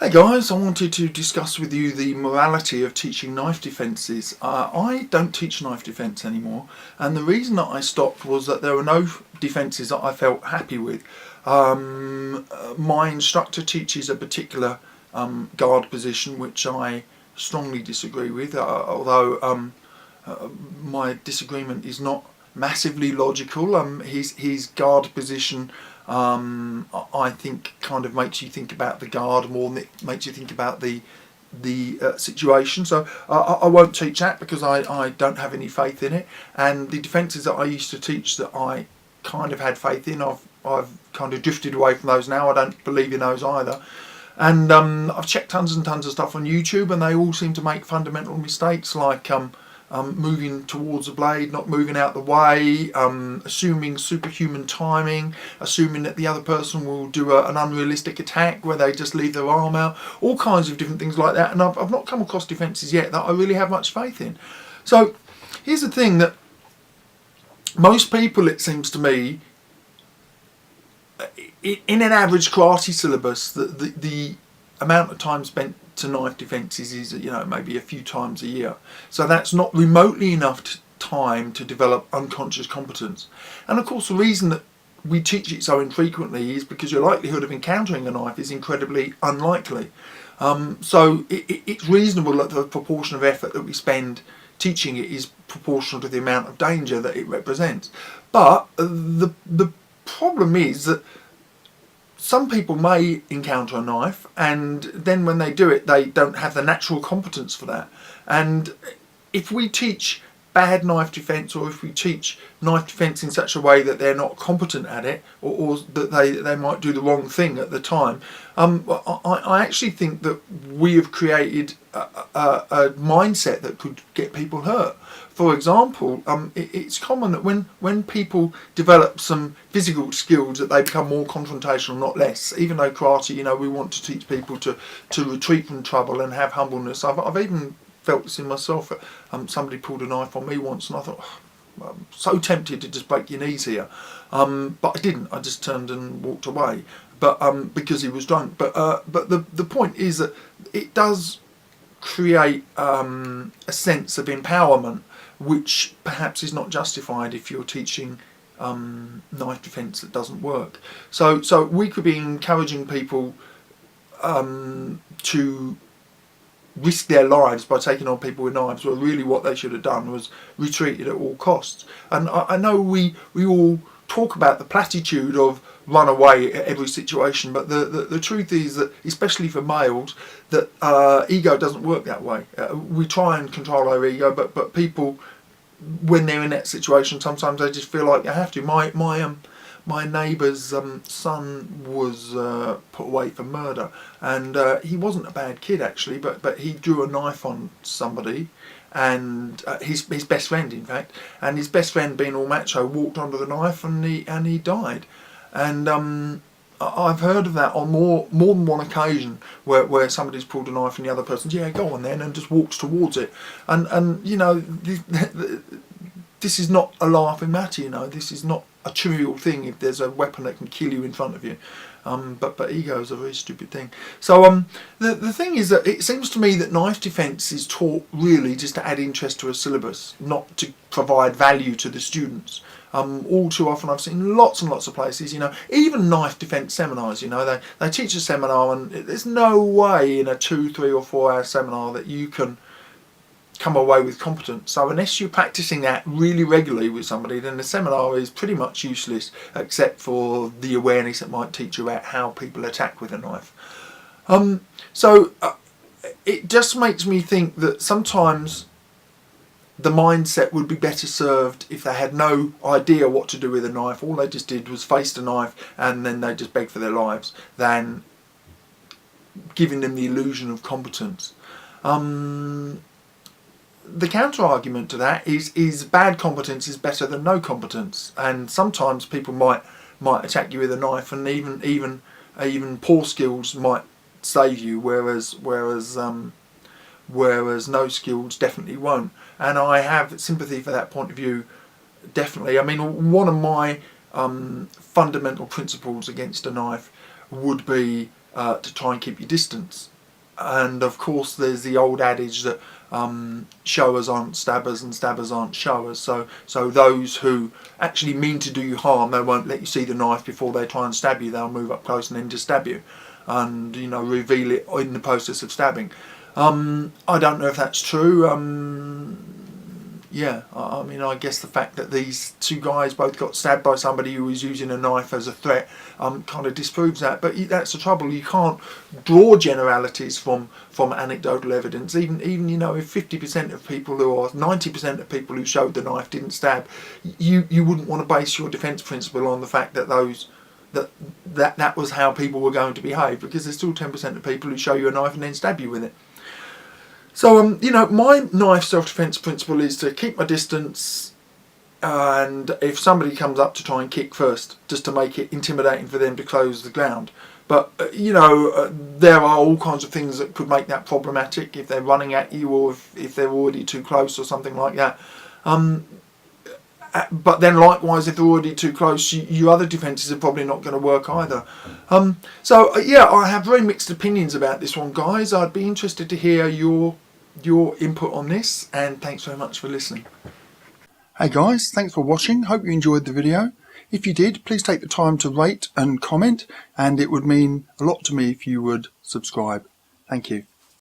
Hey guys, I wanted to discuss with you the morality of teaching knife defences. I don't teach knife defence anymore, and the reason that I stopped was that there were no defences that I felt happy with. My instructor teaches a particular guard position which I strongly disagree with, although my disagreement is not massively logical. His guard position, I think, kind of makes you think about the guard more than it makes you think about the situation. So I won't teach that because I don't have any faith in it. And the defences that I used to teach that I kind of had faith in, I've kind of drifted away from those now. I don't believe in those either. And I've checked tons and tons of stuff on YouTube, and they all seem to make fundamental mistakes, like moving towards the blade, not moving out the way, assuming superhuman timing, assuming that the other person will do an unrealistic attack where they just leave their arm out, all kinds of different things like that. And I've not come across defences yet that I really have much faith in. So here's the thing, that most people, it seems to me, in an average karate syllabus, the amount of time spent to knife defences is, maybe a few times a year. So that's not remotely enough time to develop unconscious competence. And of course the reason that we teach it so infrequently is because your likelihood of encountering a knife is incredibly unlikely. So it's reasonable that the proportion of effort that we spend teaching it is proportional to the amount of danger that it represents. But the problem is that some people may encounter a knife, and then when they do it, they don't have the natural competence for that. And if we teach bad knife defence, or if we teach knife defence in such a way that they're not competent at it, or that they might do the wrong thing at the time, I actually think that we have created a mindset that could get people hurt. For example, it's common that when people develop some physical skills, that they become more confrontational, not less. Even though karate, we want to teach people to retreat from trouble and have humbleness. I've even felt this in myself. Somebody pulled a knife on me once, and I thought, I'm so tempted to just break your knees here, but I didn't. I just turned and walked away. But because he was drunk. But the point is that it does create a sense of empowerment, which perhaps is not justified if you're teaching knife defence that doesn't work. So we could be encouraging people to risk their lives by taking on people with knives, where really what they should have done was retreated at all costs. And I know we all talk about the platitude of run away at every situation, but the truth is that, especially for males, that ego doesn't work that way. We try and control our ego, but people, when they're in that situation, sometimes they just feel like they have to. My neighbour's son was put away for murder, and he wasn't a bad kid actually, but he drew a knife on somebody, and his best friend, in fact, and his best friend, being all macho, walked under the knife and he died. And I've heard of that on more than one occasion, where somebody's pulled a knife and the other person's, yeah, go on then, and just walks towards it. And this is not a laughing matter. This is not a trivial thing if there's a weapon that can kill you in front of you. But ego is a very stupid thing. So the thing is that it seems to me that knife defence is taught really just to add interest to a syllabus, not to provide value to the students. All too often I've seen lots and lots of places, even knife defence seminars, they teach a seminar, and there's no way in a 2, 3 or 4 hour seminar that you can come away with competence. So unless you're practicing that really regularly with somebody, then the seminar is pretty much useless, except for the awareness it might teach you about how people attack with a knife. It just makes me think that sometimes the mindset would be better served if they had no idea what to do with a knife. All they just did was face the knife, and then they just begged for their lives, than giving them the illusion of competence. The counter argument to that is bad competence is better than no competence, and sometimes people might attack you with a knife, and even poor skills might save you, whereas no skills definitely won't. And I have sympathy for that point of view, definitely. I mean, one of my fundamental principles against a knife would be to try and keep your distance. and of course there's the old adage that showers aren't stabbers and stabbers aren't showers. So those who actually mean to do you harm, they won't let you see the knife before they try and stab you. They'll move up close and then just stab you, and reveal it in the process of stabbing. I don't know if that's true. Yeah, I mean, I guess the fact that these two guys both got stabbed by somebody who was using a knife as a threat kind of disproves that. But that's the trouble. You can't draw generalities from anecdotal evidence. Even if 50% of people or 90% of people who showed the knife didn't stab, you wouldn't want to base your defence principle on the fact that that was how people were going to behave, because there's still 10% of people who show you a knife and then stab you with it. So, my knife self-defense principle is to keep my distance, and if somebody comes up to try and kick first, just to make it intimidating for them to close the ground. But, there are all kinds of things that could make that problematic if they're running at you, or if they're already too close or something like that. But then likewise, if they're already too close, your other defences are probably not going to work either. Yeah, I have very mixed opinions about this one, guys. I'd be interested to hear your input on this, and thanks very much for listening. Hey guys, thanks for watching. Hope you enjoyed the video. If you did, please take the time to rate and comment, and it would mean a lot to me if you would subscribe. Thank you.